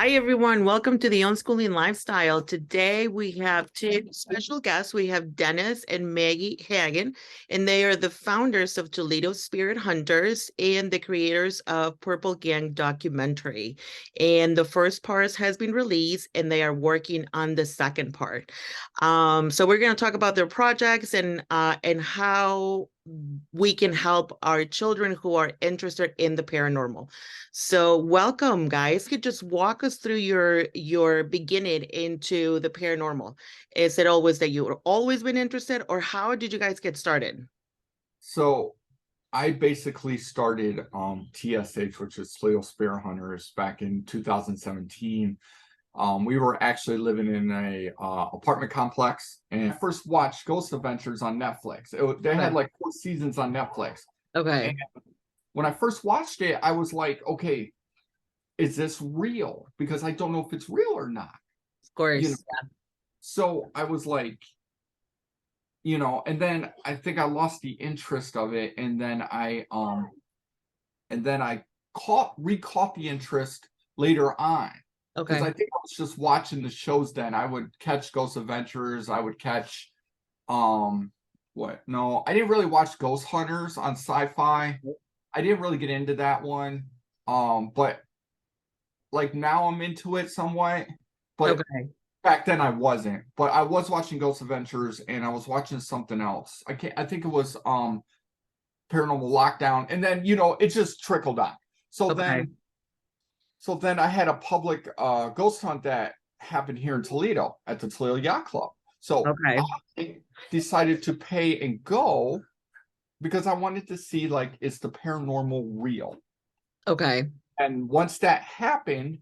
Hi, everyone. Welcome to the Unschooling Lifestyle. Today, we have two special guests. We have Dennis and Maggie Hagan, and they are the founders of Toledo Spirit Hunters and the creators of Purple Gang documentary. And the first part has been released, and they are working on the second part. So we're going to talk about their projects and how we can help our children who are interested in the paranormal. So welcome, guys. Could just walk us through your beginning into the paranormal. Is it always that you were always been interested, or how did you guys get started? So I basically started TSH, which is Toledo Spirit Hunters, back in 2017. We were actually living in a apartment complex, and I first watched Ghost Adventures on Netflix. They had like 4 seasons on Netflix. Okay. And when I first watched it, I was like, okay, is this real? Because I don't know if it's real or not. Of course. You know, so I was like, and then I think I lost the interest of it, and then I recaught the interest later on, because Okay. I think I was just watching the shows then. I would catch Ghost Adventures, I would catch what? No, I didn't really watch Ghost Hunters on Sci-Fi. I didn't really get into that one. But like now I'm into it somewhat. But Okay. back then I wasn't. But I was watching Ghost Adventures, and I was watching something else. I think it was Paranormal Lockdown, and then it just trickled on. So Okay. then so then I had a public ghost hunt that happened here in Toledo at the Toledo Yacht Club. So Okay. I decided to pay and go because I wanted to see, like, is the paranormal real? Okay. And once that happened,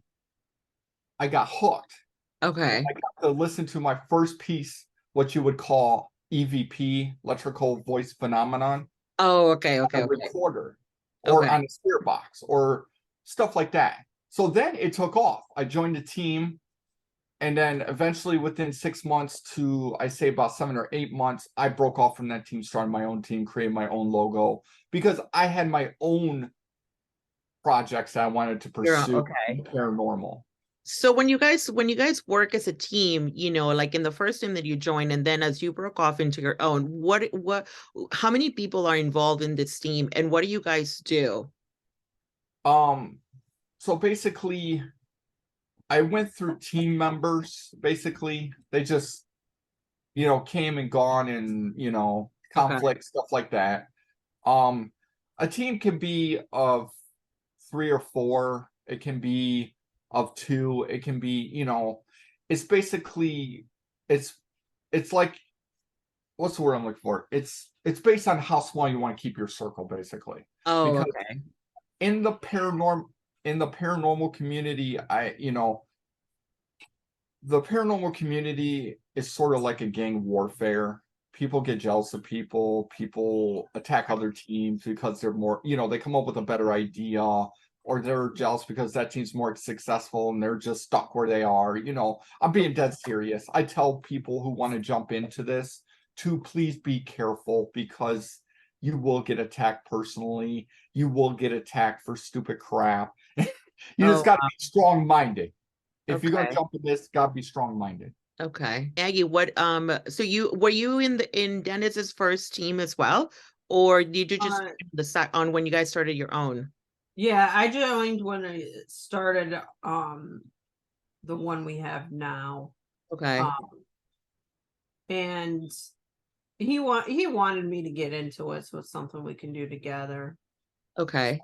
I got hooked. And Okay. I got to listen to my first piece, what you would call EVP, electrical voice phenomenon, Oh, okay. Okay. a Okay. recorder or Okay. on a spirit box or stuff like that. So then it took off. I joined the team, and then eventually within 6 months to, I say, about 7 or 8 months, I broke off from that team, started my own team, created my own logo, because I had my own projects that I wanted to pursue Okay. paranormal. So when you guys work as a team, like in the first team that you joined, and then as you broke off into your own, how many people are involved in this team, and what do you guys do? Um, so basically, I went through team members. Basically, they just came and gone, and Okay. conflict, stuff like that. Um, a team can be of 3 or 4. It can be of 2. It can be, it's basically, it's it's like, what's the word I'm looking for? It's based on how small you want to keep your circle, basically. Oh, Because okay. in the paranormal community, the paranormal community is sort of like a gang warfare. People get jealous of people. People attack other teams because they're more, they come up with a better idea, or they're jealous because that team's more successful and they're just stuck where they are. I'm being dead serious. I tell people who want to jump into this to please be careful, because you will get attacked personally. You will get attacked for stupid crap. You just Oh, got to be strong minded. If you're gonna okay. jump in this, gotta be strong minded. Okay. Maggie, so were you in Dennis's first team as well, or did you just Uh, on when you guys started your own? yeah, I joined when I started the one we have now. Okay. Um and he wanted me to get into it, so it's something we can do together. Okay.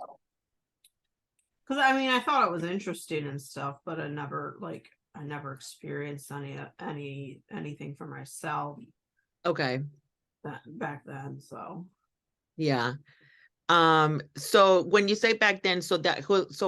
Because I mean I thought it was interesting and stuff, but I never experienced anything for myself Okay. back then. So Yeah. So when you say back then, so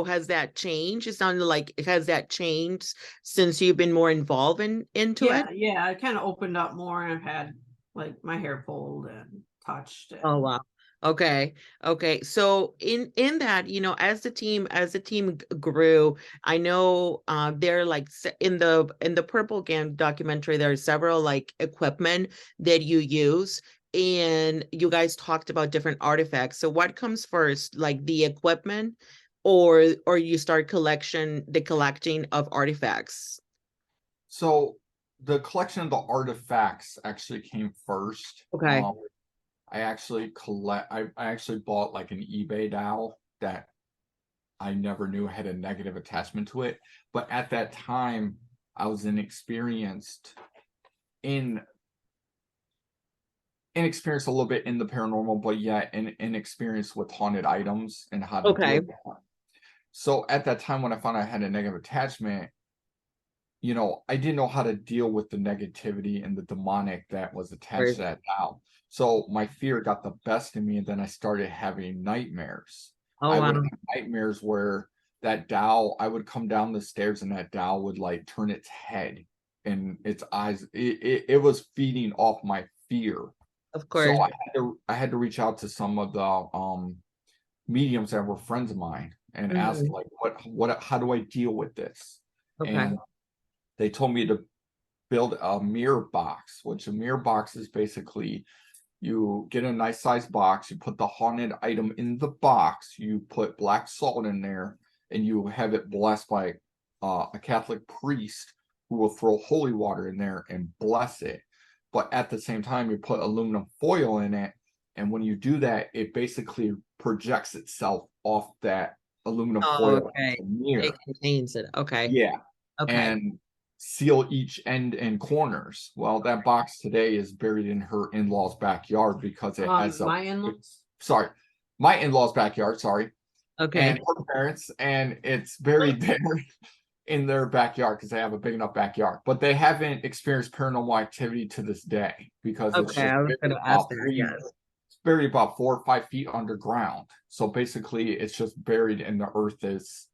has that changed? It sounded like has that changed since you've been more involved into it? yeah, I kind of opened up more, and I've had like my hair pulled and touched Oh, and wow. Okay. Okay. So in that, as the team grew, I know there are like in the Purple Gang documentary, there are several like equipment that you use, and you guys talked about different artifacts. So what comes first, like the equipment or you start the collecting of artifacts? So the collection of the artifacts actually came first. Okay. I actually bought like an eBay dowel that I never knew had a negative attachment to it. But at that time, I was inexperienced a little bit in the paranormal, but yet inexperienced with haunted items and how to Okay. deal with them. So at that time, when I found out I had a negative attachment, I didn't know how to deal with the negativity and the demonic that was attached to that dowel. So my fear got the best of me, and then I started having nightmares. Oh, I wow. would have nightmares where that dowel, I would come down the stairs and that dowel would like turn its head and its eyes. It was feeding off my fear. Of course. So I had to reach out to some of the mediums that were friends of mine and ask like, how do I deal with this? Okay. And they told me to build a mirror box, which a mirror box is basically you get a nice sized box, you put the haunted item in the box, you put black salt in there, and you have it blessed by a Catholic priest who will throw holy water in there and bless it. But at the same time, you put aluminum foil in it. And when you do that, it basically projects itself off that aluminum foil Okay. mirror. It contains it. Okay. Yeah. Okay. And seal each end and corners. Well, that box today is buried in her in-laws' backyard because it has my in-laws. My in-laws' backyard, Okay. and her parents, and it's buried there in their backyard because they have a big enough backyard. But they haven't experienced paranormal activity to this day because it's Okay. just I was buried gonna ask about that. Yes. it's buried about 4 or 5 feet underground. So basically, it's just buried, and the earth is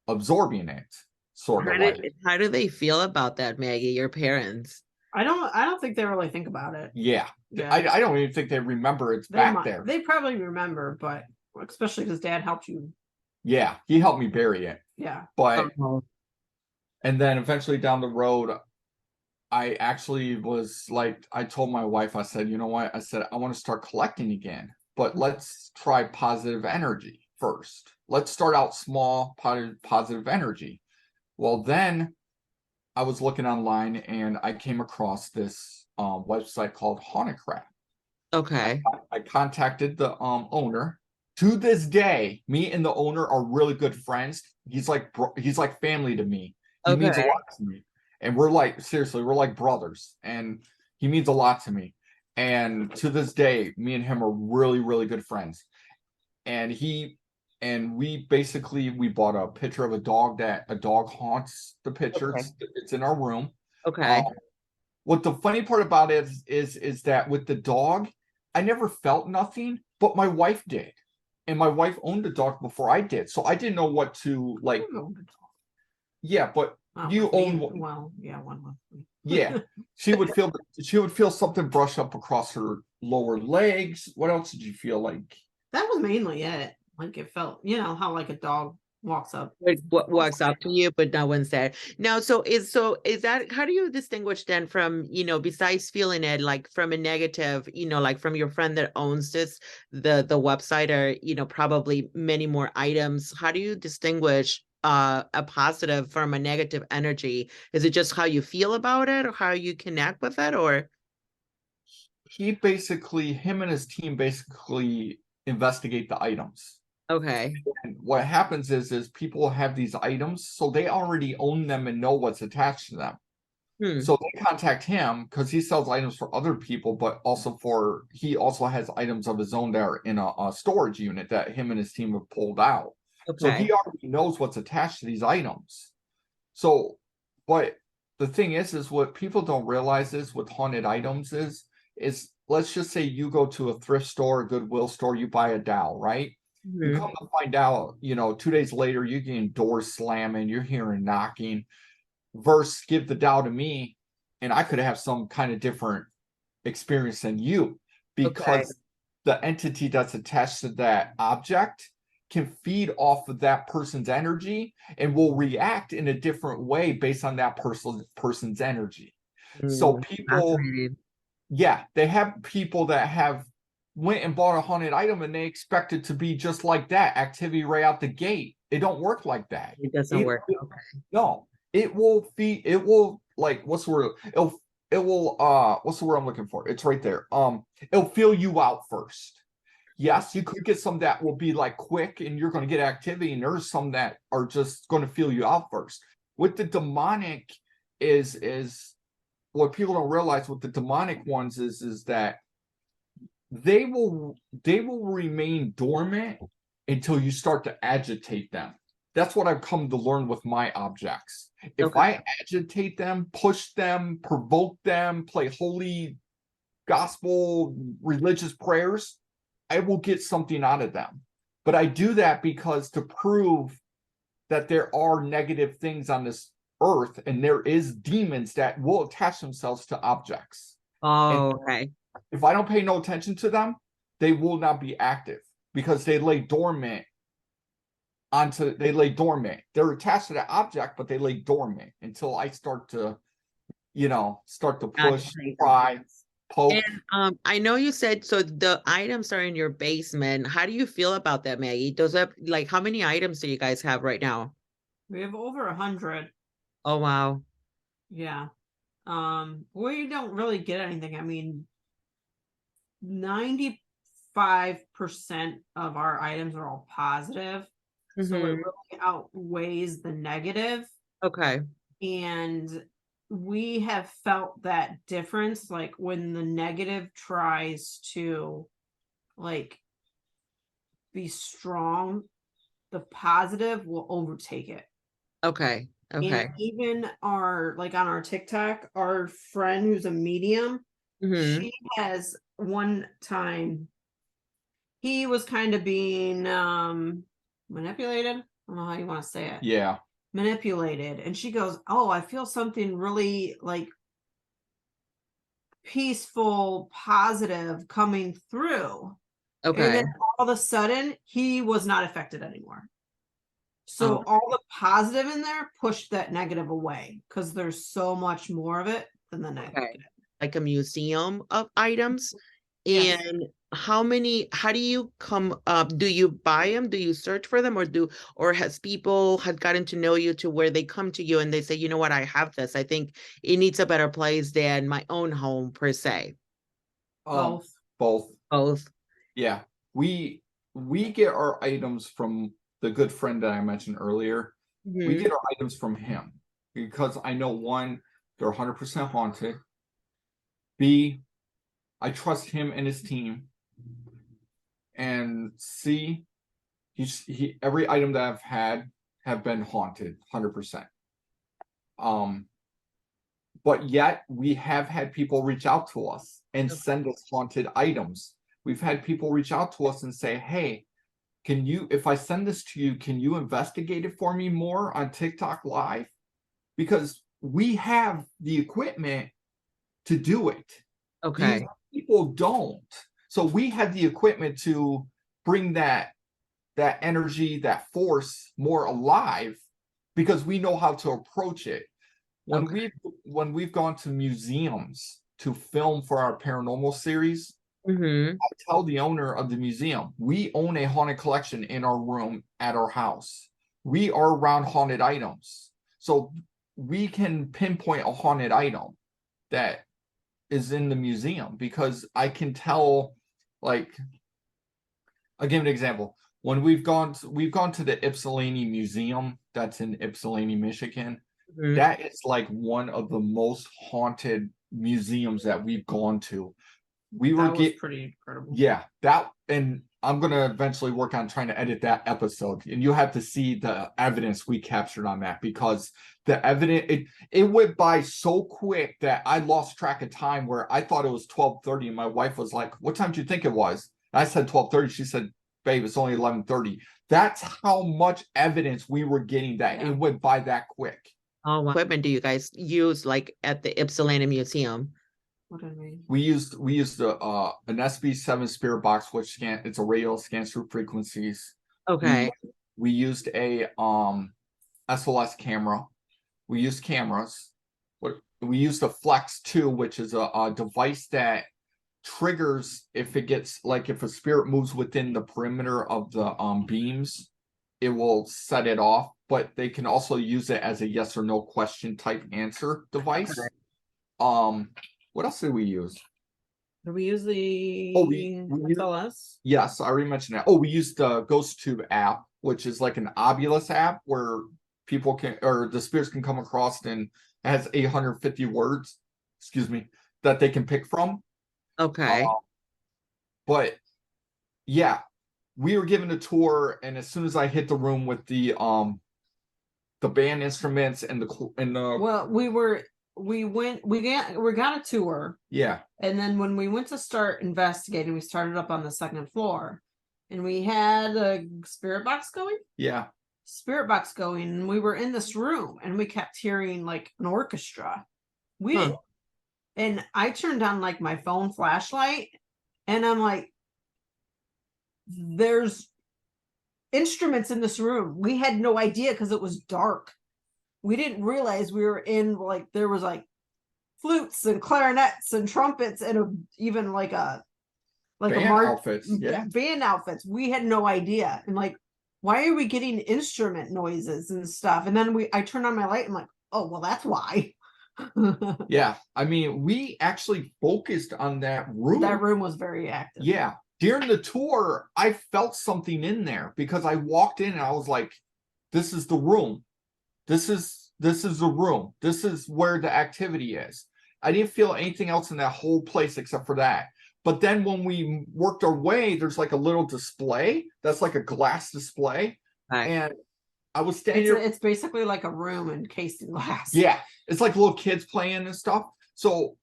absorbing it. Sort of like. How do they feel about that, Maggie? Your parents? I don't think they really think about it. Yeah. Yeah. I don't even think they remember it's back there. They probably remember, but especially because Dad helped you. Yeah, he helped me bury it. Yeah. But Oh, and then eventually down the road, I actually was like, I told my wife, I said, you know what? I said, I want to start collecting again, but let's try positive energy first. Let's start out small, positive energy. Well, then I was looking online and I came across this website called Haunted Crap. okay. I contacted the owner. To this day, me and the owner are really good friends. He's like family to me. He means a Okay. lot to me. And we're like brothers. And he means a lot to me. And to this day, me and him are really, really good friends. And we bought a picture of a dog that a dog haunts the picture. Okay. It's in our room. Okay. What the funny part about it is that with the dog, I never felt nothing, but my wife did. And my wife owned a dog before I did. So I didn't know what to like. Yeah, but you own one. Well, yeah, one month. Yeah. She would feel something brush up across her lower legs. What else did you feel like? That was mainly it. Like it felt, how like a dog walks up. What walks up to you, but no one's there. No, so is that, how do you distinguish then from, besides feeling it like from a negative, like from your friend that owns the website, or probably many more items? How do you distinguish a positive from a negative energy? Is it just how you feel about it, or how you connect with it, or? Him and his team basically investigate the items. Okay. And what happens is people have these items, so they already own them and know what's attached to them. So they contact him because he sells items for other people, but he also has items of his own that are in a storage unit that him and his team have pulled out. So Okay. he already knows what's attached to these items. So, but the thing is what people don't realize is with haunted items is let's just say you go to a thrift store, a Goodwill store, you buy a dowel, right? You come to find out, 2 days later, you're getting doors slamming, you're hearing knocking. Versus give the dowel to me, and I could have some kind of different experience than you, because the entity that's attached to that object can feed off of that person's energy and will react in a different way based on that person's energy. So people, they have people that have went and bought a haunted item and they expect it to be just like that activity right out the gate, It don't work like that. It doesn't It work. will- Okay. No, it will feed. It will like what's the word? It will what's the word I'm looking for? It's right there. It'll feel you out first. Yes, you could get some that will be like quick and you're going to get activity, and there's some that are just going to feel you out first. With the demonic is what people don't realize with the demonic ones is that they will remain dormant until you start to agitate them. That's what I've come to learn with my objects. If Okay. I agitate them, push them, provoke them, play holy gospel religious prayers, I will get something out of them. But I do that because to prove that there are negative things on this earth and there is demons that will attach themselves to objects. Oh, okay. If I don't pay no attention to them, they will not be active because they lay dormant They're attached to the object, but they lay dormant until I start to push, Agitate. pry, poke. And I know you said so the items are in your basement. How do you feel about that, Maggie? Does that like how many items do you guys have right now? We have over 100. Oh wow. Yeah. We don't really get anything. I mean, 95% of our items are all positive. So it Mhm. really outweighs the negative. Okay. And we have felt that difference, like when the negative tries to like be strong, the positive will overtake it. Okay. Okay. And even our like on our TikTok, our friend who's a medium, Mhm. she has one time he was kind of being manipulated. I don't know how you want to say it. Yeah. Manipulated. And she goes, "Oh, I feel something really like peaceful, positive coming through." And Okay. then all of a sudden, he was not affected anymore. So Oh. all the positive in there pushed that negative away because there's so much more of it than the negative. Okay. Like a museum of items. Yes. And how do you come up? Do you buy them? Do you search for them or has people had gotten to know you to where they come to you and they say, you know what, I have this. I think it needs a better place than my own home per se. Both. Both. Both. Yeah. We get our items from the good friend that I mentioned earlier. We Mhm. get our items from him because I know one, they're 100% haunted. B, I trust him and his team. And C, every item that I've had have been haunted 100%. But yet we have had people reach out to us and send us haunted items. We've had people reach out to us and say, "Hey, if I send this to you, can you investigate it for me more on TikTok Live?" Because we have the equipment to do it. Okay. These people don't. So we have the equipment to bring that energy, that force more alive because we know how to approach it. When we've gone to museums to film for our paranormal series, Mhm. I tell the owner of the museum, we own a haunted collection in our room at our house. We are around haunted items. So we can pinpoint a haunted item that is in the museum because I can tell, like, I'll give an example. When we've gone to the Ypsilanti Museum, that's in Ypsilanti, Michigan. Mhm. That is like one of the most haunted museums that we've gone to. That was pretty incredible. Yeah, and I'm gonna eventually work on trying to edit that episode, and you have to see the evidence we captured on that because the evidence it went by so quick that I lost track of time. Where I thought it was 12:30, and my wife was like, "What time do you think it was?" And I said 12:30. She said, "Babe, it's only 11:30." That's how much evidence we were getting that it went by that quick. Oh, what equipment do you guys use like at the Ypsilanti Museum? What did we? We used an SB7 spirit box, which it's a radio, scans through frequencies. Okay. We used a SLS camera. We used cameras. We used a Flex 2, which is a device that triggers if a spirit moves within the perimeter of the beams. it will set it off, but they can also use it as a yes or no question type answer device. What else did we use? Do we use the we SLS? Yes, I already mentioned that. Oh, we used the GhostTube app, which is like an Obulus app where people can, or the spirits can come across, and has 850 words, excuse me, that they can pick from. Okay. But yeah, we were given a tour, and as soon as I hit the room with the band instruments and the Well, we got a tour, yeah, and then when we went to start investigating, we started up on the second floor, and we had a spirit box going. yeah, And we were in this room, and we kept hearing like an orchestra. And I turned on like my phone flashlight, and I'm like, there's instruments in this room. We had no idea because it was dark. We didn't realize we were in, like, there was like flutes and clarinets and trumpets and even like a band outfits. Yeah, band outfits. We had no idea. And like, why are we getting instrument noises and stuff? And then I turned on my light. I'm like, oh, well, that's why. Yeah, I mean, we actually focused on that room. That room was very active. Yeah, during the tour, I felt something in there because I walked in and I was like, this is the room. This is the room. This is where the activity is. I didn't feel anything else in that whole place except for that. But then when we worked our way, there's like a little display that's like a glass display. Right. And I was standing there. It's basically like a room encased in glass. Yeah, it's like little kids playing and stuff. So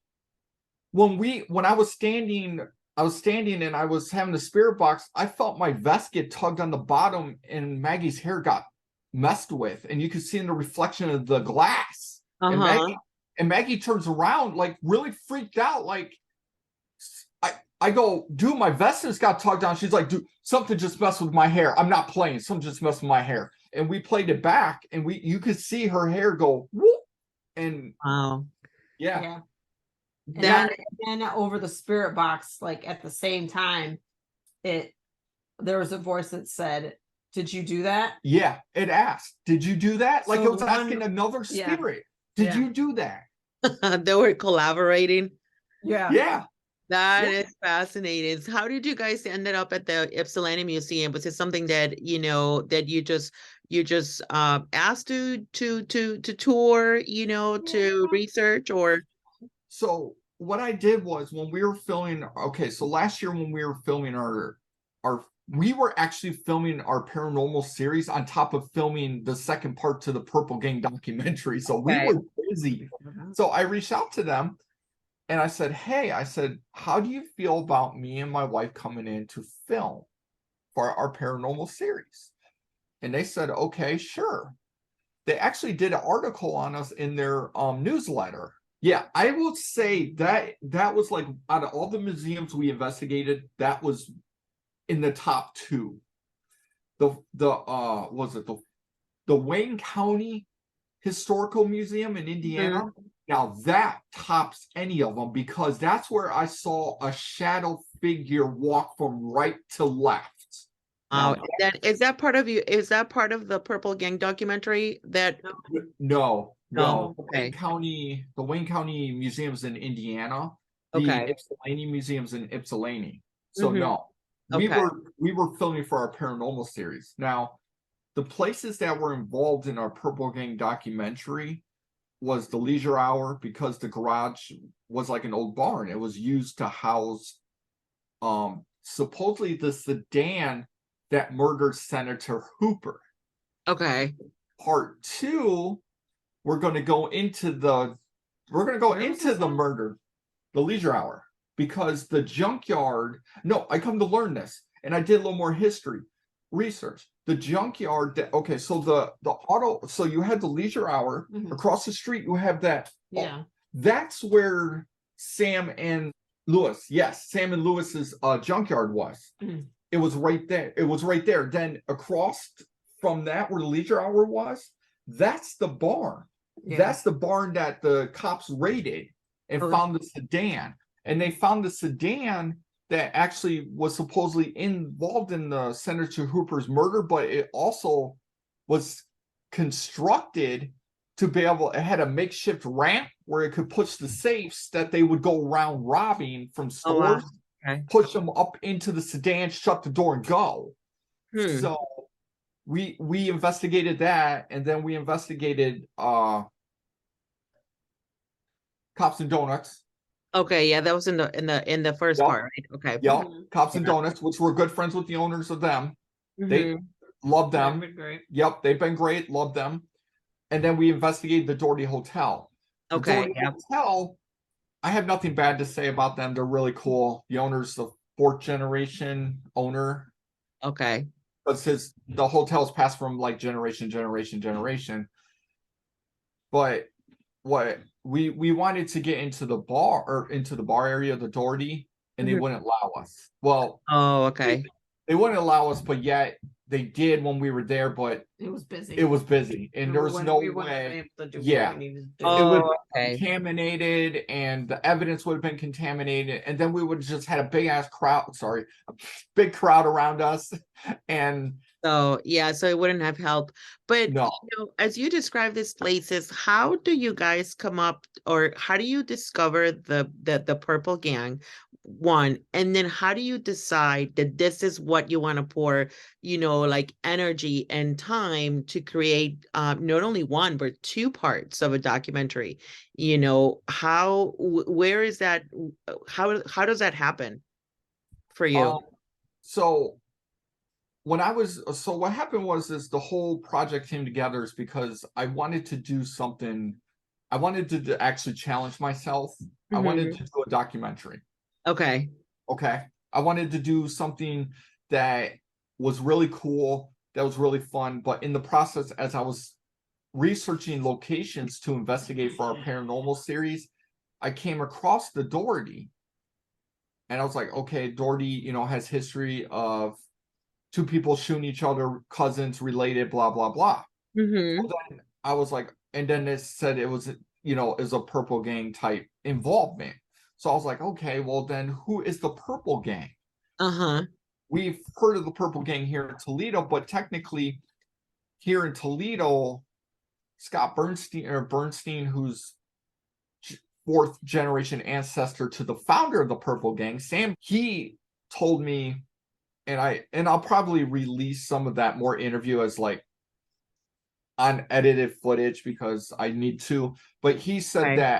when I was standing and I was having the spirit box, I felt my vest get tugged on the bottom, and Maggie's hair got messed with, and you could see in the reflection of the glass. And Maggie turns around like really freaked out, like I go, dude, my vest just got tugged on. She's like, dude, something just messed with my hair. I'm not playing. Something just messed with my hair. And we played it back, and you could see her hair go whoop. And wow. Yeah. And then over the spirit box, like at the same time, there was a voice that said, did you do that? Yeah, it asked, did you do that? Like it was asking another spirit. Did you do that? They were collaborating. Yeah. That is fascinating. So how did you guys ended up at the Ypsilanti Museum? Was it something that that you just asked to tour, to research, or? So what I did was, when we were filming, so last year when we were filming we were actually filming our paranormal series on top of filming the second part to the Purple Gang documentary. So we were busy. So I reached out to them and I said, hey, how do you feel about me and my wife coming in to film for our paranormal series? And they said, okay, sure. They actually did an article on us in their newsletter. Yeah, I will say that was like, out of all the museums we investigated, that was in the top two. The Wayne County Historical Museum in Indiana. Mm-hmm. Now that tops any of them, because that's where I saw a shadow figure walk from right to left. Is that part of the Purple Gang documentary? No. Okay. The Wayne County Museum's in Indiana. The Ypsilanti Museum's in Ypsilanti. So no. We were filming for our paranormal series. Now, the places that were involved in our Purple Gang documentary was the Leisure Hour, because the garage was like an old barn. It was used to house supposedly the sedan that murdered Senator Hooper. Okay. Part 2, we're going to go into the murder, the Leisure Hour, because the junkyard. No, I come to learn this, and I did a little more history research. The junkyard. So the auto. So you had the Leisure Hour across the street. You have that. Yeah. That's where Sam and Lewis. Yes, Sam and Lewis's junkyard was. Mm. It was right there. Then across from that, where the Leisure Hour was, that's the barn. Yeah. That's the barn that the cops raided and found the sedan. And they found the sedan that actually was supposedly involved in the Senator Hooper's murder, but it also was constructed to be able, it had a makeshift ramp where it could push the safes that they would go around robbing from Oh, wow. stores, Okay. push them up into the sedan, shut the door, and go. Hmm. So we investigated that, and then we investigated Cops and Donuts. Okay, yeah, that was in the first Yep. part, right? Okay. Yep, Mhm. Cops and Yeah. Donuts, which were good friends with the owners of them. They Mhm. love That them. would be great. Yep, they've been great, love them. And then we investigated the Doherty Hotel. The Okay, Doherty yeah. Hotel, I have nothing bad to say about them. They're really cool. The owner's the fourth generation owner, Okay. but since the hotel's passed from like generation. But what we wanted to get into the bar or into the bar area of the Doherty, and they Mhm. wouldn't allow us. Well, Oh, okay. they wouldn't allow us, but yet they did when we were there, but It was busy. it was busy and there was no we wouldn't have been way. able to do Yeah. what we needed to do. It would Oh, be okay. contaminated and the evidence would have been contaminated, and then we would have just had a big ass crowd, sorry, a big crowd around us. And So yeah, so it wouldn't have helped. But no, as you describe these places, how do you guys come up, or how do you discover the Purple Gang? One, and then how do you decide that this is what you want to pour, like energy and time to create not only one but two parts of a documentary? Where is that? How does that happen for you? so what happened was is the whole project came together is because I wanted to do something. I wanted to actually challenge myself. I wanted Mhm. to do a documentary. Okay. Okay. I wanted to do something that was really cool, that was really fun. But in the process, as I was researching locations to investigate for our paranormal series, I came across the Doherty. And I was like, okay, Doherty, has history of two people shooting each other, cousins related, blah, blah, blah. Mm-hmm. So then I was like, and then it said it was, is a Purple Gang type involvement. So I was like, okay, well then who is the Purple Gang? Uh-huh. We've heard of the Purple Gang here in Toledo, but technically here in Toledo, Scott Bernstein, who's fourth generation ancestor to the founder of the Purple Gang, Sam, he told me, and I'll probably release some of that more interview as like unedited footage because I need to, but he said Okay.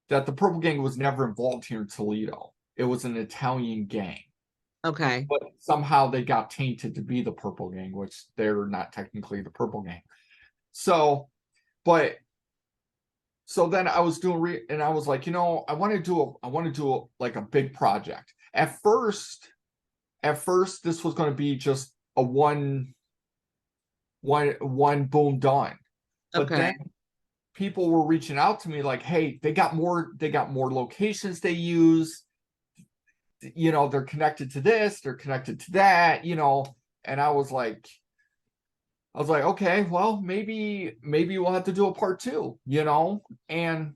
that the Purple Gang was never involved here in Toledo. It was an Italian gang. Okay. But somehow they got tainted to be the Purple Gang, which they're not technically the Purple Gang. So, but so then I was doing and I was like, I want to do like a big project. At first, this was going to be just a one boom done. But Okay. then people were reaching out to me like, hey, they got more locations they use. They're connected to this, they're connected to that, and I was like, okay, well, maybe we'll have to do a part two, and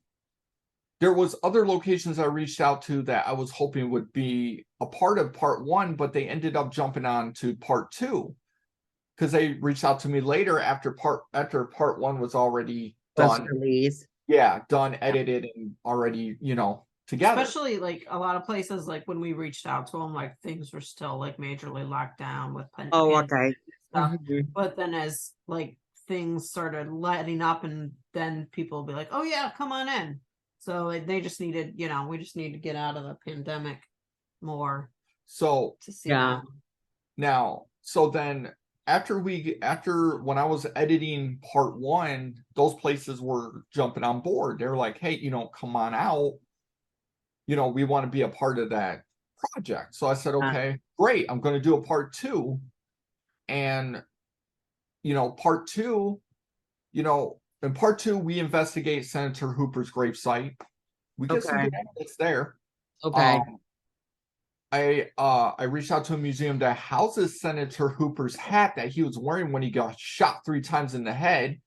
there was other locations I reached out to that I was hoping would be a part of part one, but they ended up jumping on to part two because they reached out to me later after part one was already Press done. release. Yeah, done, edited, and already, together. Especially like a lot of places, like when we reached out to them, like things were still like majorly locked down with Oh, pandemic okay. stuff. Mhm. But then as like things started letting up, and then people will be like, "Oh yeah, come on in." So they just needed, we just need to get out of the pandemic more So to see Yeah. them. now, so then after when I was editing part one, those places were jumping on board. They were like, hey, come on out. We want to be a part of that project. So I said, okay, great. I'm going to do a part two. And, part two, in part two, we investigate Senator Hooper's gravesite. We get some Okay. good evidence there. Okay. I reached out to a museum that houses Senator Hooper's hat that he was wearing when he got shot 3 times in the head.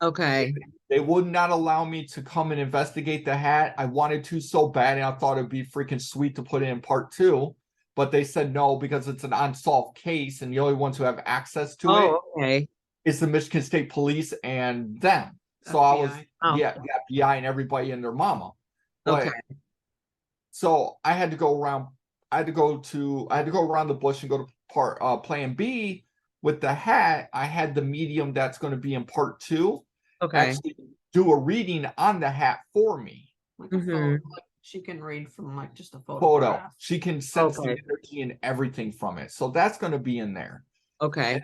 Okay. They would not allow me to come and investigate the hat. I wanted to so bad, and I thought it'd be freaking sweet to put it in part 2, but they said no because it's an unsolved case, and the only ones who have access to it Oh, okay. is the Michigan State Police and them. So I was, FBI. Oh, yeah, the FBI and everybody and their mama. okay. But so I had to go around. I had to go around the bush and go to plan B with the hat. I had the medium that's going to be in part 2 Okay. actually do a reading on the hat for me. Like a Mhm. photo, like she can read from like just a Photo. photograph. She can sense the Okay. energy and everything from it. So that's going to be in there. Okay. And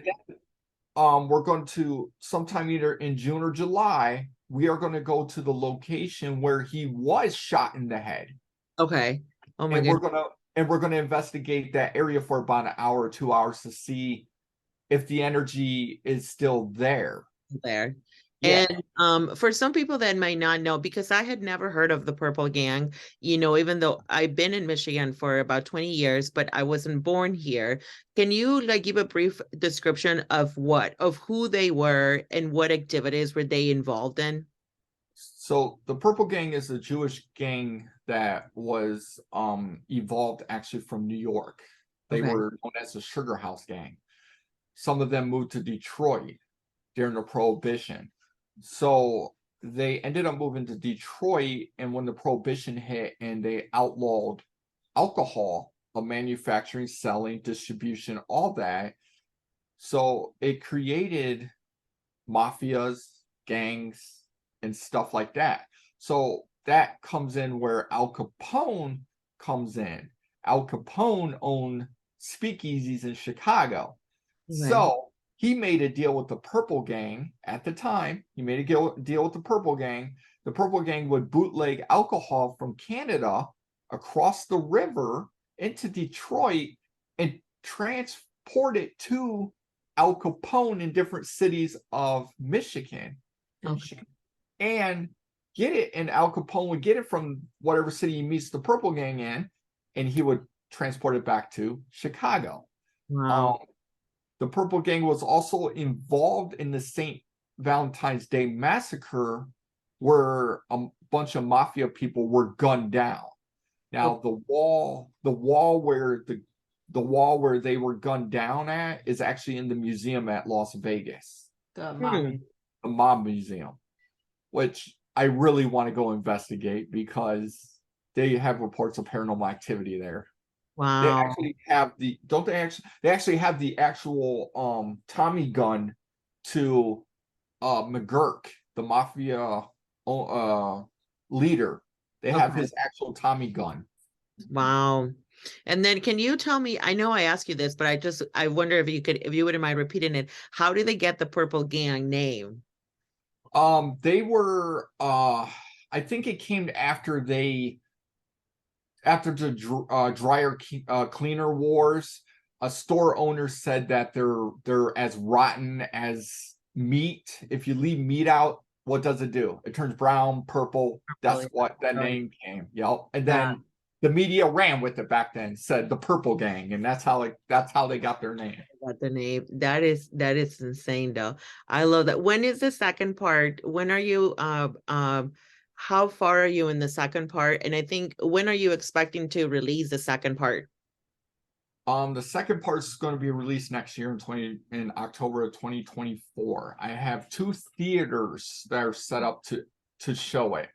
then, we're going to sometime either in June or July, we are going to go to the location where he was shot in the head. Okay. Oh my And God. we're gonna investigate that area for about an hour or 2 hours to see if the energy is still there. There. Yeah. And for some people that might not know, because I had never heard of the Purple Gang, even though I've been in Michigan for about 20 years, but I wasn't born here. Can you like give a brief description of who they were and what activities were they involved in? So the Purple Gang is a Jewish gang that was evolved actually from New York. They Okay. were known as the Sugar House Gang. Some of them moved to Detroit during the Prohibition. So they ended up moving to Detroit, and when the Prohibition hit and they outlawed alcohol of manufacturing, selling, distribution, all that. So it created mafias, gangs, and stuff like that. So that comes in where Al Capone comes in. Al Capone owned speakeasies in Chicago. Okay. So he made a deal with the Purple Gang at the time. He made a deal with the Purple Gang. The Purple Gang would bootleg alcohol from Canada across the river into Detroit and transport it to Al Capone in different cities of Michigan. Okay. And get it. And Al Capone would get it from whatever city he meets the Purple Gang in, and he would transport it back to Chicago. Wow. The Purple Gang was also involved in the St. Valentine's Day massacre, where a bunch of mafia people were gunned down. Now, the wall where they were gunned down at is actually in the museum at Las Vegas, The Hmm. mommy. the Mob Museum, which I really want to go investigate because they have reports of paranormal activity there. They Wow. actually have they actually have the actual Tommy gun to McGurk, the mafia leader. They have Okay. his actual Tommy gun. Wow. And then can you tell me, I know I asked you this, but I wonder if you wouldn't mind repeating it. How did they get the Purple Gang name? They were I think it came after the dryer cleaner wars. A store owner said that they're as rotten as meat. If you leave meat out, what does it do? It turns brown, purple. That's Purple, what that yeah. name came. Yep. And Yeah. then the media ran with it back then, said the Purple Gang, and that's how they got their name. Got the name. That is insane though. I love that. When is the second part? When are you how far are you in the second part? And I think when are you expecting to release the second part? The second part is going to be released next year in October of 2024. I have 2 theaters that are set up to show it.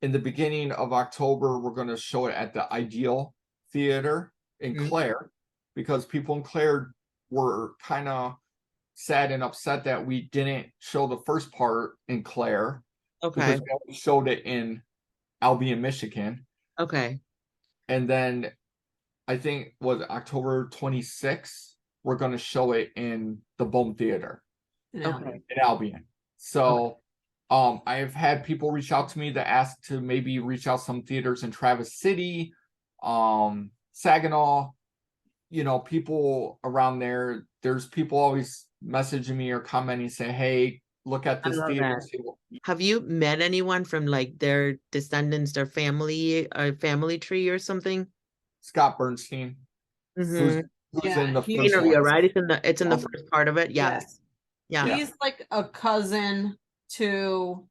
In the beginning of October, we're going to show it at the Ideal Theater in Mhm. Clare, because people in Clare were kind of sad and upset that we didn't show the first part in Clare, Okay. because we only showed it in Albion, Michigan. Okay. And then I think was October 26th, we're going to show it in the Bohm Theater Okay. in Albion. So I have had people reach out to me to ask to maybe reach out some theaters in Traverse City, Saginaw, people around there. There's people always messaging me or commenting saying, hey, look at I this love theater. that. Have you met anyone from like their descendants, their family tree or something? Scott Bernstein, Mm-hmm. who's in the first Interview, one. right? It's in the first part of it. Yes. Yes. Yeah. He's like a cousin to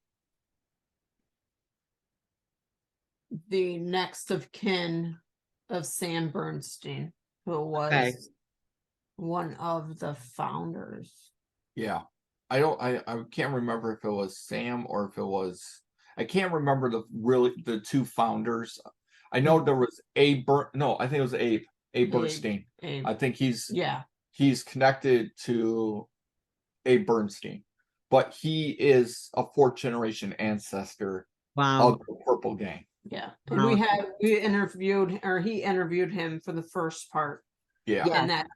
the next of kin of Sam Bernstein, who was Okay. one of the founders. Yeah. I can't remember if it was Sam or if it was, I can't remember the two founders. I know there was I think it was Abe Bernstein. I think he's connected to Abe Bernstein, but he is a fourth generation ancestor Wow. of the Purple Gang. Yeah. And Wow. he interviewed him for the first part. Yeah. And that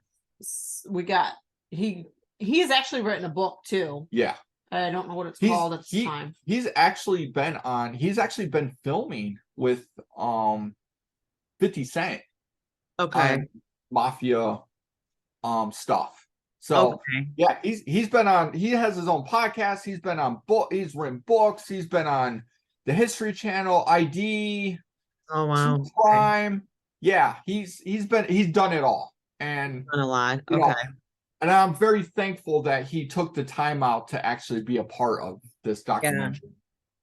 we got he's actually written a book too. Yeah. I don't know what it's called at the time. He's actually been filming with 50 Cent Okay. on mafia stuff. So Okay. yeah, he has his own podcast, he's written books, he's been on the History Channel, ID, Oh wow. True Crime. Yeah, he's done it all. And Done a lot. you know, Okay. and I'm very thankful that he took the time out to actually be a part of this documentary.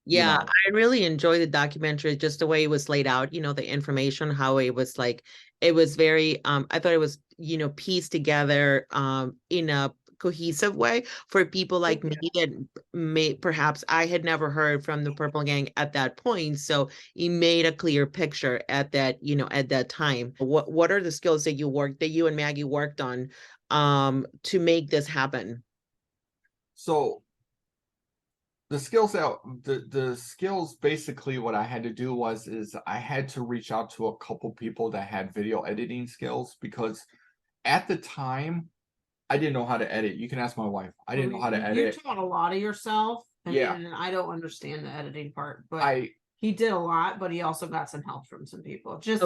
Yeah, know. I really enjoyed the documentary, just the way it was laid out, the information, how it was like, it was very, I thought it was, pieced together in a cohesive way for people like me that perhaps I had never heard from the Purple Gang at that point. So he made a clear picture at that, at that time. What are the skills that you and Maggie worked on to make this happen? So the skills basically what I had to do is I had to reach out to a couple people that had video editing skills, because at the time I didn't know how to edit. You can ask my wife. I didn't know how to edit. You taught a lot of yourself. Yeah. And I don't understand the editing part, but he did a lot, but he also got some help from some people. Just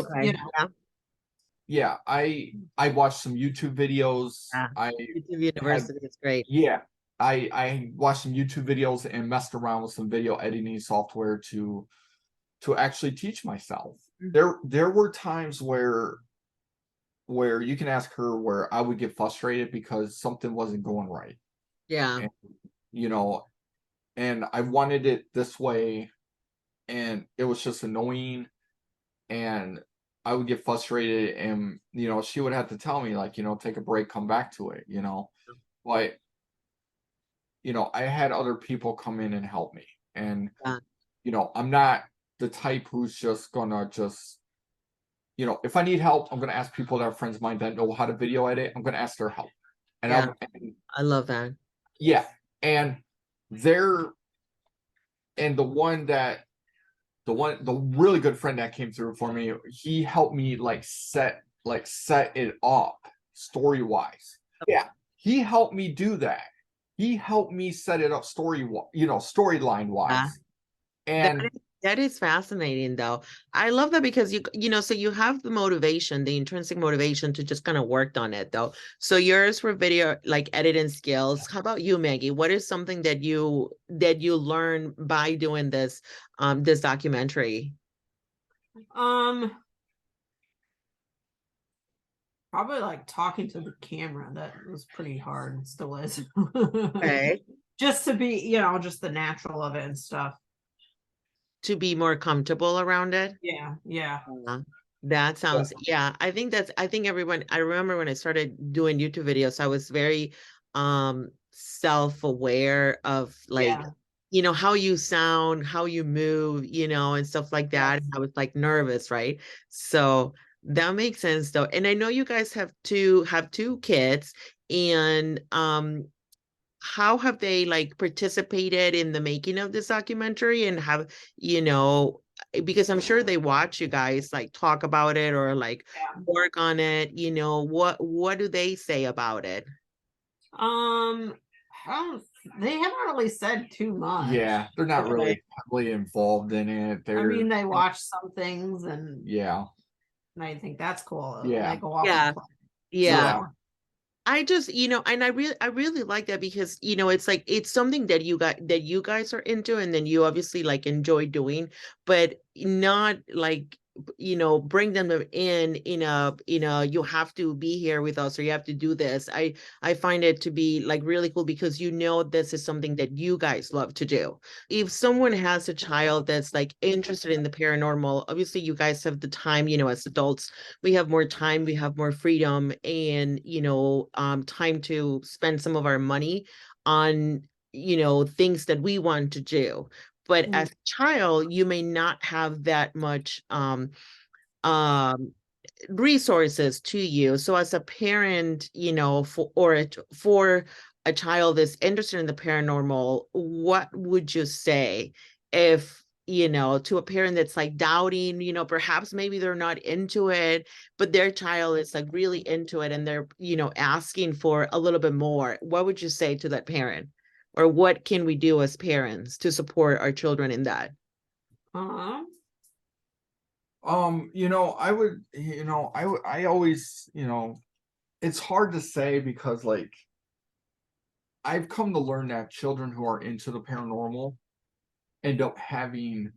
Yeah, I watched some YouTube videos. YouTube University is great. Yeah. I watched some YouTube videos and messed around with some video editing software to actually teach myself. There were times where you can ask her, where I would get frustrated because something wasn't going right. Yeah. And, and I wanted it this way, and it was just annoying, and I would get frustrated, and she would have to tell me, like, take a break, come back to it, but I had other people come in and help me, and I'm not the type who's just gonna if I need help, I'm gonna ask people that are friends of mine that know how to video edit. I'm gonna ask their help. And I love that. Yeah. And the really good friend that came through for me, he helped me set it up story-wise. Yeah. He helped me do that. He helped me set it up storyline wise. And that is fascinating, though. I love that, because so you have the motivation, the intrinsic motivation to just kind of worked on it, though. So yours were video, like editing skills. How about you, Maggie? What is something that you learned by doing this this documentary? Probably like talking to the camera. That was pretty hard. It still is. Okay. Just to be, just the natural of it and stuff. To be more comfortable around it. Yeah. That sounds, I think everyone, I remember when I started doing YouTube videos, I was very self-aware of how you sound, how you move, and stuff like that. Yes. I was nervous, right? So that makes sense, though. And I know you guys have two kids, and how have they participated in the making of this documentary, and have, because I'm sure they watch you guys talk about it or work on it, what do they say about it? They haven't really said too much. Yeah, they're not really heavily involved in it. They watch some things, and I think that's cool. Yeah. They go off Yeah. I just, and I really like that, because, it's it's something that you guys are into, and then you obviously enjoy doing, but not bring them in a, you have to be here with us, or you have to do this. I find it to be like really cool, because this is something that you guys love to do. If someone has a child that's like interested in the paranormal, obviously you guys have the time, as adults, we have more time, we have more freedom, and time to spend some of our money on things that we want to do. But as a child, you may not have that much um resources to you. So as a parent, for a child that's interested in the paranormal, what would you say if, to a parent that's like doubting, perhaps maybe they're not into it, but their child is like really into it, and they're, asking for a little bit more? What would you say to that parent? Or what can we do as parents to support our children in that? I always, it's hard to say, because like I've come to learn that children who are into the paranormal end up having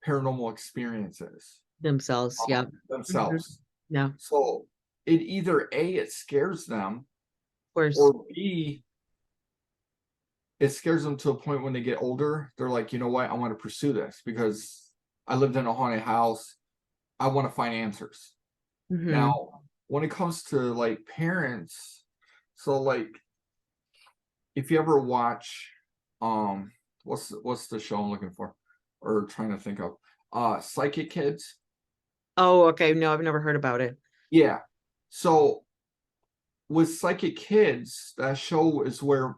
paranormal experiences Themselves, yeah. themselves. Yeah, of So it either A, it scares them, course. or B, it scares them to a point when they get older, they're like, you know what, I want to pursue this because I lived in a haunted house. I want to find answers. Mhm. Now, when it comes to like parents, so like if you ever watch what's the show I'm looking for or trying to think of, Psychic Kids. Oh, okay. No, I've never heard about it. Yeah. So with Psychic Kids, that show is where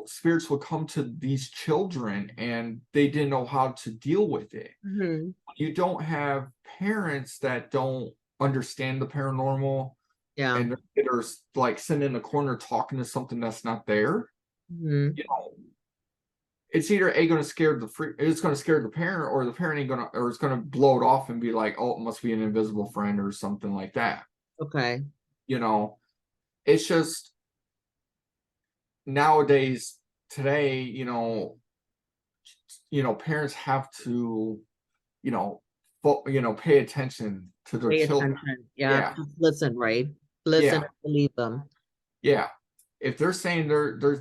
spirits would come to these children and they didn't know how to deal with it. Mhm. You don't have parents that don't understand the paranormal, Yeah. and their kid are like sitting in the corner talking to something that's not there. Mhm. It's either A, going to scare it's going to scare the parent, or the parent ain't gonna, or it's going to blow it off and be like, oh, it must be an invisible friend or something like that. Okay. It's just nowadays, today, parents have to, pay attention to their Pay children. attention. Yeah. Yeah. Listen, right? Listen Yeah. and believe them. Yeah. If they're saying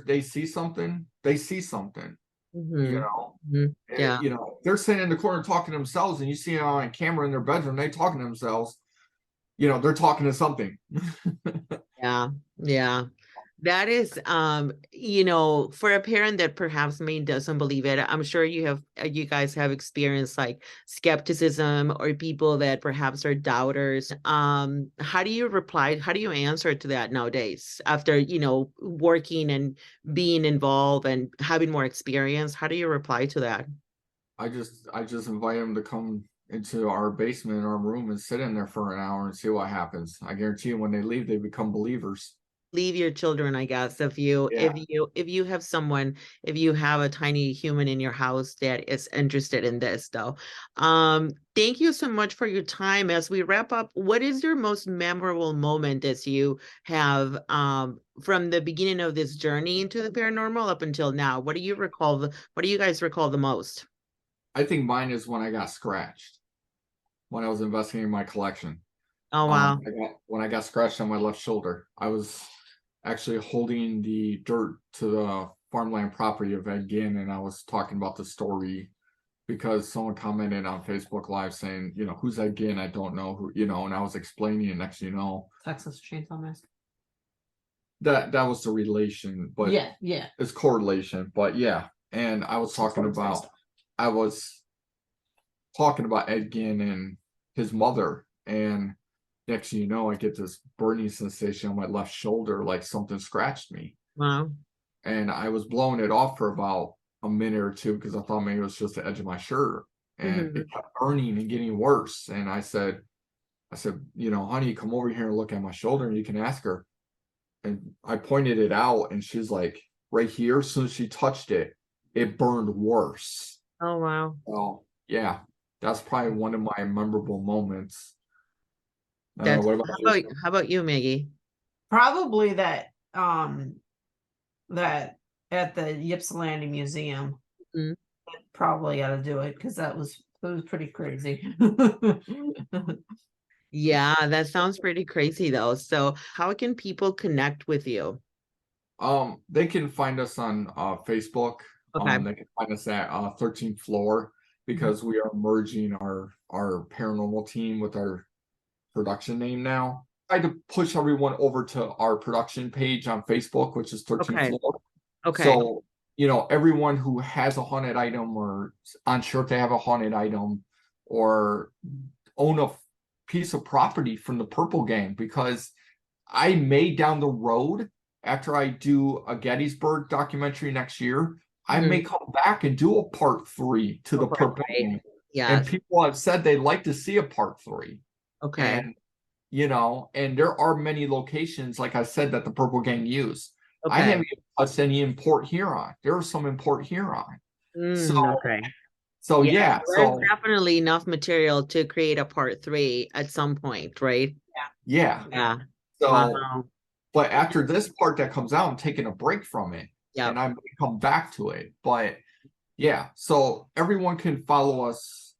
they see something, they see something. Mhm. Mhm. Yeah. They're sitting in the corner talking to themselves, and you see them on camera in their bedroom, they talking to themselves. They're talking to something. Yeah. Yeah. That is, for a parent that perhaps maybe doesn't believe it, I'm sure you guys have experienced like skepticism, or people that perhaps are doubters. How do you answer to that nowadays after, working and being involved and having more experience? How do you reply to that? I just invite them to come into our basement, our room, and sit in there for an hour and see what happens. I guarantee you, when they leave, they become believers. Leave your children, I guess, if you Yeah. if you have a tiny human in your house that is interested in this, though. Thank you so much for your time. As we wrap up, what is your most memorable moment as you have from the beginning of this journey into the paranormal up until now? What do you guys recall the most? I think mine is when I got scratched when I was investigating my collection. Oh, wow. When I got scratched on my left shoulder, I was actually holding the dirt to the farmland property of Ed Ginn, and I was talking about the story because someone commented on Facebook Live saying, who's Ed Ginn? I don't know who, and I was explaining it. Next, Texas Chainsaw Massacre. that was the relation, but yeah, it's correlation. But yeah, and I was talking about Ed Ginn and his mother, and next thing you know, I get this burning sensation on my left shoulder, like something scratched me. Wow. And I was blowing it off for about a minute or two because I thought maybe it was just the edge of my shirt. And it kept burning and getting worse. And I said, honey, come over here and look at my shoulder and you can ask her. And I pointed it out, and she's like, right here. As soon as she touched it, it burned worse. Oh, wow. Oh, yeah. That's probably one of my memorable moments. That's What about you? how about you, Maggie? probably that that at the Ypsilanti Museum. Mhm. Probably got to do it because that was it was pretty crazy. Yeah, that sounds pretty crazy though. So how can people connect with you? They can find us on Facebook. Okay. They can find us at 13th Floor because we are merging our paranormal team with our production name now. I had to push everyone over to our production page on Facebook, which is 13th Okay. Floor. Okay. So, you know, everyone who has a haunted item or unsure if they have a haunted item or own a piece of property from the Purple Gang, because I may down the road, after I do a Gettysburg documentary next year, I may come back and do a part 3 to the Okay, Purple right. Gang. Yes. And people have said they'd like to see a part 3. Okay. And, you know, and there are many locations, like I said, that the Purple Gang use. I Okay. haven't even touched any in Port Huron. There are some in Port Huron. Okay. So Yeah, yeah, there's so definitely enough material to create a part 3 at some point, right? yeah. Yeah. So Wow. but after this part that comes out, I'm taking a break from it. Yeah. And I'm gonna come back to it. But yeah, so everyone can follow us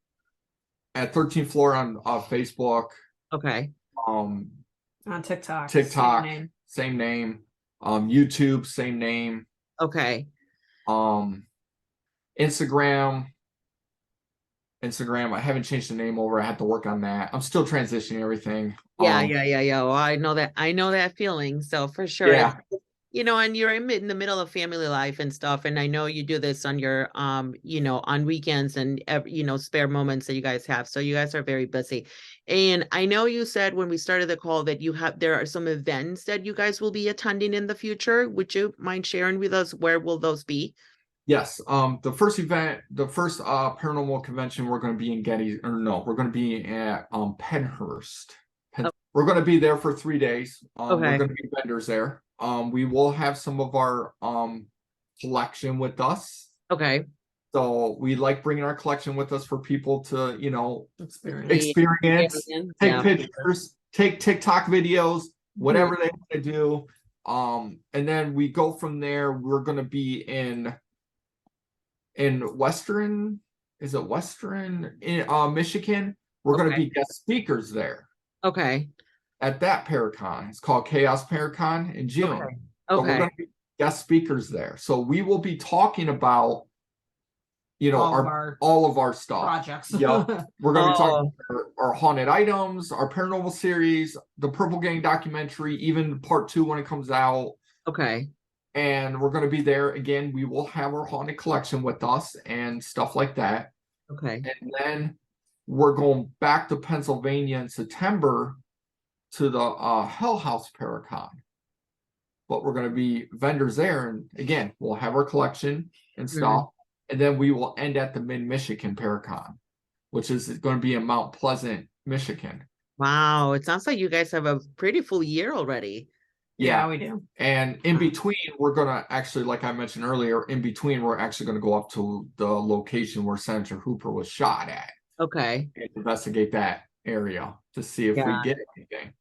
at 13th Floor on Facebook. Okay. On TikTok. Same name. YouTube, same name. Okay. Instagram, I haven't changed the name over. I have to work on that. I'm still transitioning everything. Yeah. Well, I know that feeling. So for sure. Yeah. You know, and you're in the middle of family life and stuff. And I know you do this on your, you know, on weekends and, you know, spare moments that you guys have. So you guys are very busy. And I know you said when we started the call that there are some events that you guys will be attending in the future. Would you mind sharing with us where will those be? Yes. The first paranormal convention, we're going to be in we're going to be at Pennhurst. We're going to be there for 3 days. We're going to be vendors there. We will have some of our collection with us. Okay. So we like bringing our collection with us for people to, you know, experience, take pictures, take TikTok videos, whatever they want to do. And then we go from there. We're going to be in Western Michigan. We're going to be guest speakers there. Okay. At that Paracon. It's called Chaos Paracon in June. Okay. So we're going to be guest speakers there. So we will be talking about, you know, all of our stuff. Projects. Yep. We're going to be talking about our haunted items, our paranormal series, the Purple Gang documentary, even part 2 when it comes out. Okay. And we're going to be there again. We will have our haunted collection with us and stuff like that. Okay. And then we're going back to Pennsylvania in September to the Hell House Paracon. But we're going to be vendors there. And again, we'll have our collection and stuff. And then we will end at the Mid-Michigan Paracon, which is going to be in Mount Pleasant, Michigan. Wow. It sounds like you guys have a pretty full year already. Yeah, we do. And in between, we're going to actually, like I mentioned earlier, we're actually going to go up to the location where Senator Hooper was shot at. Okay. And investigate that area to see if we get anything.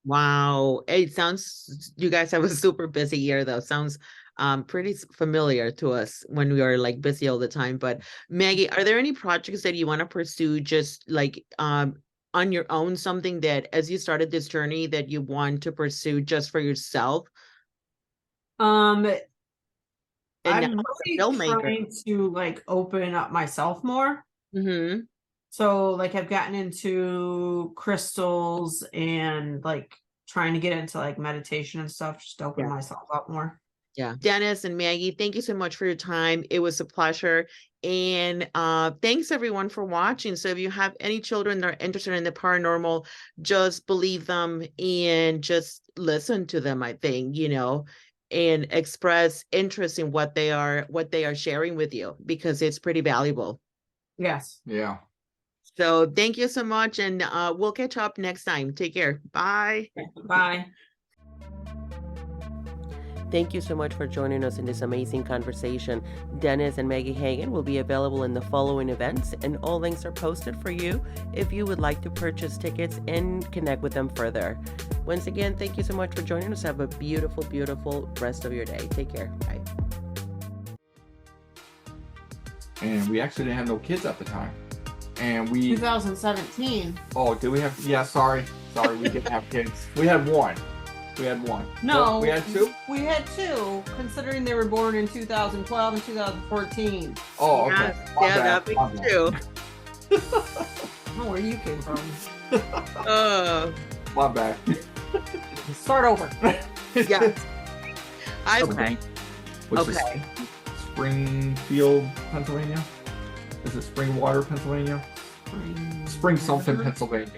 Wow. It sounds, you guys have a super busy year though. Sounds pretty familiar to us when we are like busy all the time. But Maggie, are there any projects that you want to pursue just like on your own, something that as you started this journey that you want to pursue just for yourself? I'm really trying to like open up myself more. So like I've gotten into crystals and like trying to get into like meditation and stuff, just to open myself up more. Yeah. Dennis and Maggie, thank you so much for your time. It was a pleasure. And thanks everyone for watching. So if you have any children that are interested in the paranormal, just believe them and just listen to them, I think, you know, and express interest in what they are sharing with you, because it's pretty valuable. Yes. Yeah. So thank you so much. And we'll catch up next time. Take care. Bye. Bye. Thank you so much for joining us in this amazing conversation. Dennis and Maggie Hagan will be available in the following events, and all links are posted for you if you would like to purchase tickets and connect with them further. Once again, thank you so much for joining us. Have a beautiful, beautiful rest of your day. Take care. Bye. And we actually didn't have no kids at the time. and we 2017. oh, did we have? Yeah, sorry, we didn't have kids. We had one. No, we had two. We had two, considering they were born in 2012 and 2014. Oh, okay. Yes, My yeah, bad, that my makes bad. two. Oh, where you came from? My bad. Start over. Yeah. I've Okay. Which is Okay. Springfield, Pennsylvania? Is it Springwater, Pennsylvania? Spring something, Pennsylvania.